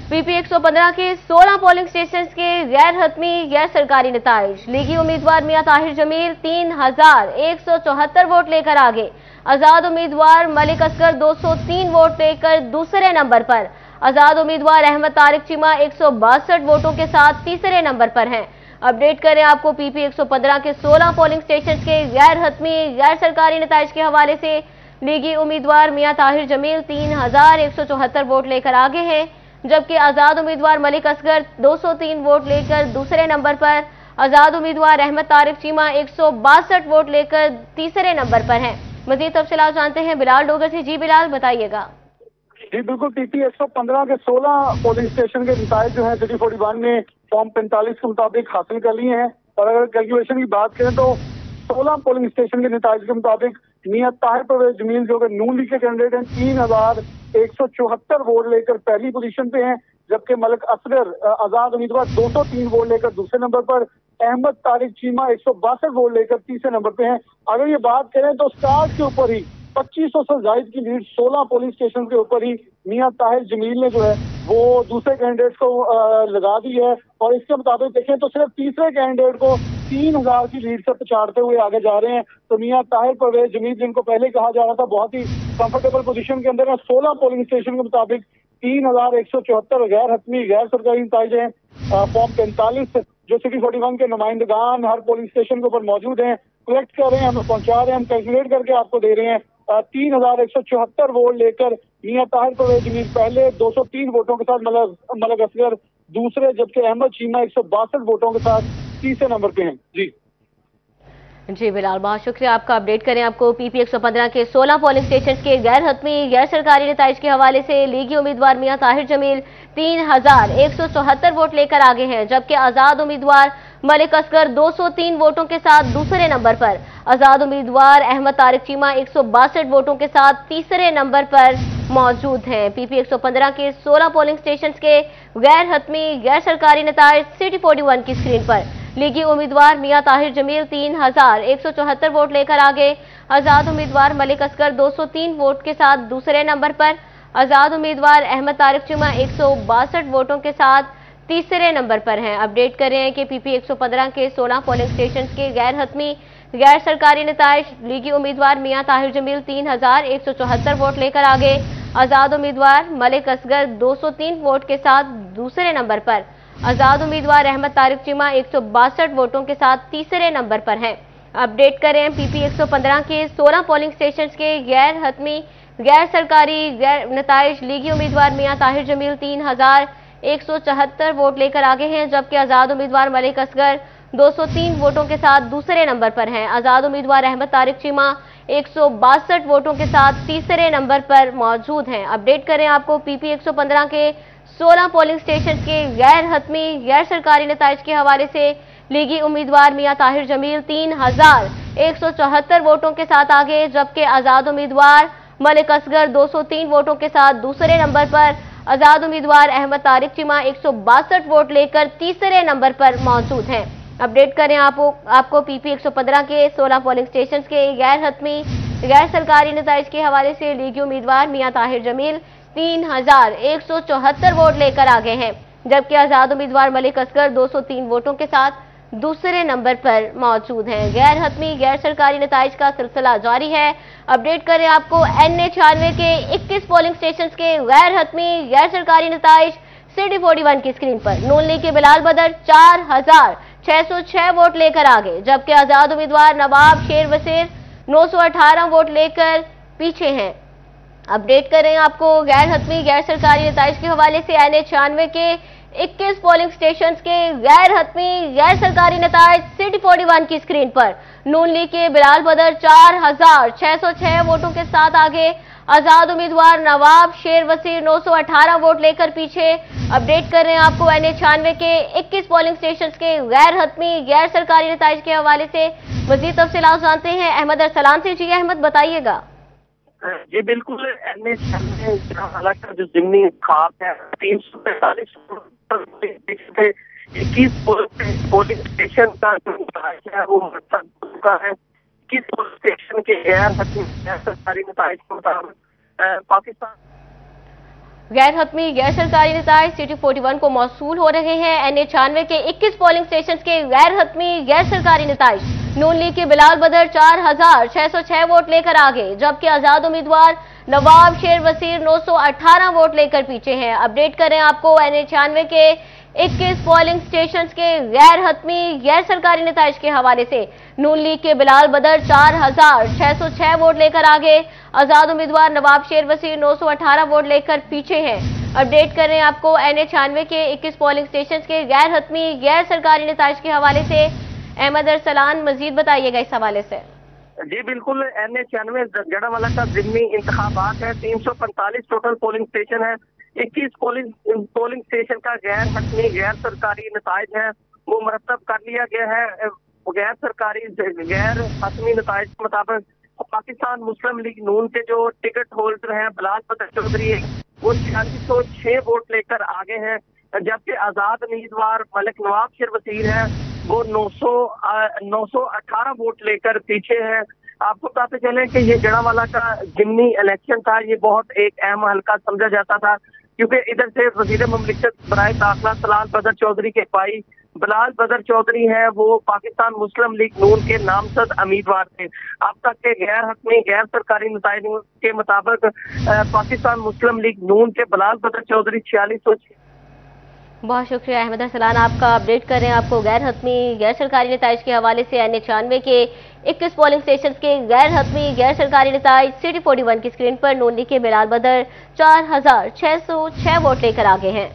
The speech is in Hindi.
पीपी 115 के 16 पोलिंग स्टेशन के गैर हतमी गैर सरकारी नताइज। लीगी उम्मीदवार मियां ताहिर जमील 3174 वोट लेकर आगे। आजाद उम्मीदवार मलिक असगर 203 वोट लेकर दूसरे नंबर पर। आजाद उम्मीदवार अहमद तारिक चीमा 162 वोटों के साथ तीसरे नंबर पर हैं। अपडेट करें आपको पीपी 115 के 16 पोलिंग स्टेशन के गैर हतमी गैर सरकारी नताइज के हवाले से। लीगी उम्मीदवार मियां ताहिर जमील 3174 वोट लेकर आगे हैं, जबकि आजाद उम्मीदवार मलिक असगर 203 वोट लेकर दूसरे नंबर पर। आजाद उम्मीदवार अहमद तारिक चीमा 162 वोट लेकर तीसरे नंबर पर हैं। मजीद तफसीलात जानते हैं बिलाल डोगर से। जी बिलाल, बताइएगा। जी बिल्कुल, पीपी 115 के 16 पोलिंग स्टेशन के नताइज जो है सिटी 41 ने फॉर्म 45 के मुताबिक हासिल कर लिए हैं। और अगर कैलकुलेशन की बात करें तो 16 पोलिंग स्टेशन के नताइज के मुताबिक मियां ताहिर परवेज जमील जो कि नून लीग के कैंडिडेट हैं 3174 वोट लेकर पहली पोजीशन पे हैं, जबकि मलिक असगर आजाद उम्मीदवार 203 वोट लेकर दूसरे नंबर पर। अहमद तारिक चीमा 162 वोट लेकर तीसरे नंबर पे हैं। अगर ये बात करें तो स्टार्ट के ऊपर ही 2500 से जायद की लीड 16 पोलिंग स्टेशन के ऊपर ही मियां ताहिर जमील ने जो है वो दूसरे कैंडिडेट को लगा दी है। और इसके मुताबिक देखें तो सिर्फ तीसरे कैंडिडेट को 3000 की लीड से पछाड़ते हुए आगे जा रहे हैं। तो मियां ताहिर परवेज जमील, जिनको पहले कहा जा रहा था बहुत ही कंफर्टेबल पोजीशन के अंदर है, 16 पोलिंग स्टेशन के मुताबिक 3174 गैर हतमी गैर सरकारी नताइज हैं। फॉर्म 45 जो सिटी 41 के नुमाइंदगान हर पोलिंग स्टेशन के ऊपर मौजूद हैं, कलेक्ट कर रहे हैं, हमें पहुंचा रहे हैं, हम कैलकुलेट करके आपको दे रहे हैं। 3174 वोट लेकर मियां ताहिर परवेज जमील पहले 203 वोटों के साथ मलिक असगर दूसरे, जबकि अहमद चीमा 162 वोटों के साथ तीसरे नंबर पे हैं। जी बिलाल, बहुत शुक्रिया आपका। अपडेट करें आपको पीपी 115 के 16 पोलिंग स्टेशन के गैर हतमी गैर सरकारी नताइज के हवाले से। लीगी उम्मीदवार मियां ताहिर जमील 3174 वोट लेकर आगे हैं, जबकि आजाद उम्मीदवार मलिक असगर 203 वोटों के साथ दूसरे नंबर पर। आजाद उम्मीदवार अहमद तारिक चीमा 162 वोटों के साथ तीसरे नंबर पर मौजूद हैं। पीपी 115 के 16 पोलिंग स्टेशन के गैर हतमी गैर सरकारी नताइज सिटी 41 की स्क्रीन पर। लीगी उम्मीदवार मियां ताहिर जमील 3174 वोट लेकर आगे। आजाद उम्मीदवार मलिक असगर 203 वोट के साथ दूसरे नंबर पर। आजाद उम्मीदवार अहमद तारिक चीमा 162 वोटों के साथ तीसरे नंबर पर हैं। अपडेट कर रहे हैं कि पीपी 115 के 16 पोलिंग स्टेशन के गैर हतमी गैर सरकारी नताइज। लीगी उम्मीदवार मियां ताहिर जमील 3174 वोट लेकर आगे। आजाद उम्मीदवार मलिक असगर 203 वोट के साथ दूसरे नंबर पर। आजाद उम्मीदवार अहमद तारिक चीमा 162 वोटों के साथ तीसरे नंबर पर हैं। अपडेट करें पीपी 115 के 16 पोलिंग स्टेशन के गैर हतमी गैर सरकारी गैर नताइज। लीगी उम्मीदवार मियां ताहिर जमील 3174 वोट लेकर आगे हैं, जबकि आजाद उम्मीदवार मलिक असगर 203 वोटों के साथ दूसरे नंबर पर हैं। आजाद उम्मीदवार अहमद तारिक चीमा 162 वोटों के साथ तीसरे नंबर पर मौजूद हैं। अपडेट करें आपको पीपी 115 के 16 पोलिंग स्टेशन के गैर हतमी गैर सरकारी नताइज के हवाले से। लीगी उम्मीदवार मियां ताहिर जमील 3174 वोटों के साथ आगे, जबकि आजाद उम्मीदवार मलिक असगर 203 वोटों के साथ दूसरे नंबर पर। आजाद उम्मीदवार अहमद तारिक चीमा 162 वोट लेकर तीसरे नंबर पर मौजूद हैं। अपडेट करें आपको पीपी 115 के 16 पोलिंग स्टेशन के गैर हतमी गैर सरकारी नताइज के हवाले से। लीगी उम्मीदवार मियां ताहिर जमील 3174 वोट लेकर आगे हैं, जबकि आजाद उम्मीदवार मलिक असगर 203 वोटों के साथ दूसरे नंबर पर मौजूद हैं। गैर हतमी गैर सरकारी नताइज का सिलसिला जारी है। अपडेट करें आपको NA 96 के 21 पोलिंग स्टेशन के गैर हतमी गैर सरकारी नताइज सिटी 41 की स्क्रीन पर। नून लीग के बिलाल बदर 4606 वोट लेकर आगे, जबकि आजाद उम्मीदवार नवाब शेर वसीर 918 वोट लेकर पीछे हैं। अपडेट करें आपको गैर हतमी गैर सरकारी नताइज के हवाले से। NA 96 के 21 पोलिंग स्टेशन के गैर हतमी गैर सरकारी नताइज सिटी 41 की स्क्रीन पर। नून लीग के बिलाल बदर 4606 वोटों के साथ आगे। आजाद उम्मीदवार नवाब शेर वसीर 918 वोट लेकर पीछे। अपडेट कर रहे हैं आपको NA 96 के 21 पोलिंग स्टेशन के गैर हतमी गैर सरकारी नताइज के हवाले से। मजीद तफसीलात जानते हैं अहमद अरसलान से। जी अहमद, बताइएगा। जी बिल्कुल, NA 96 हालांकि जो जिमनी खाप है 345 21 पोलिंग स्टेशन का जो है वो मतलब चुका है। 21 पोलिंग स्टेशन के गैर हतमी गैर सरकारी नताइज के मुताबिक पाकिस्तान गैर हतमी गैर सरकारी नताइज सिटी 41 को मौसूल हो रहे हैं। NA 96 के 21 पोलिंग स्टेशन के गैर हतमी गैर सरकारी नताइज नून लीग के बिलाल बदर 4606 वोट लेकर आगे, जबकि आजाद उम्मीदवार नवाब शेर वसीर 918 वोट लेकर पीछे हैं। अपडेट करें आपको NA 96 के 21 पोलिंग स्टेशन के गैर हतमी गैर सरकारी नताइज के हवाले से नून लीग के बिलाल बदर 4606 वोट लेकर आगे, आजाद उम्मीदवार नवाब शेर वसीर 918 वोट लेकर पीछे हैं। अपडेट करें आपको NA 96 के 21 पोलिंग स्टेशन के गैर हतमी गैर सरकारी नताइज के हवाले से। अहमद अरसलान, मजीद बताइएगा इस हवाले से। जी बिल्कुल, NA 96 जड़ावाला का जिमनी इंतखाबात है। 345 टोटल पोलिंग स्टेशन है। 21 पोलिंग स्टेशन का गैर हतमी गैर सरकारी नताइज है वो मरतब कर लिया गया है। गैर सरकारी गैर हतमी नताइज के मुताबिक पाकिस्तान मुस्लिम लीग नून के जो टिकट होल्डर हैं बिलाल बदर चौधरी है वो 4606 वोट लेकर आगे हैं, जबकि आजाद उम्मीदवार मलिक नवाब शेर वसीर है वो 918 वोट लेकर पीछे है। आपको बताते चले कि ये जड़ावाला का जिमनी इलेक्शन था, ये बहुत एक अहम हल्का समझा जाता था क्योंकि इधर से वजीर ममलिकत बराए दाखिला बिलाल बदर चौधरी के भाई बिलाल बदर चौधरी है वो पाकिस्तान मुस्लिम लीग नून के नामजद उम्मीदवार थे। अब तक के गैर हतमी गैर सरकारी नताइज के मुताबिक पाकिस्तान मुस्लिम लीग नून के बिलाल बदर चौधरी 4606। बहुत शुक्रिया अहमद अरसलान, आपका अपडेट करें आपको गैर हतमी गैर सरकारी नताइज के हवाले से NA 96 के 21 पोलिंग स्टेशन के गैर हतमी गैर सरकारी नताइज सिटी 41 की स्क्रीन पर नून लीग के बिलाल बदर 4606 वोट लेकर आगे हैं।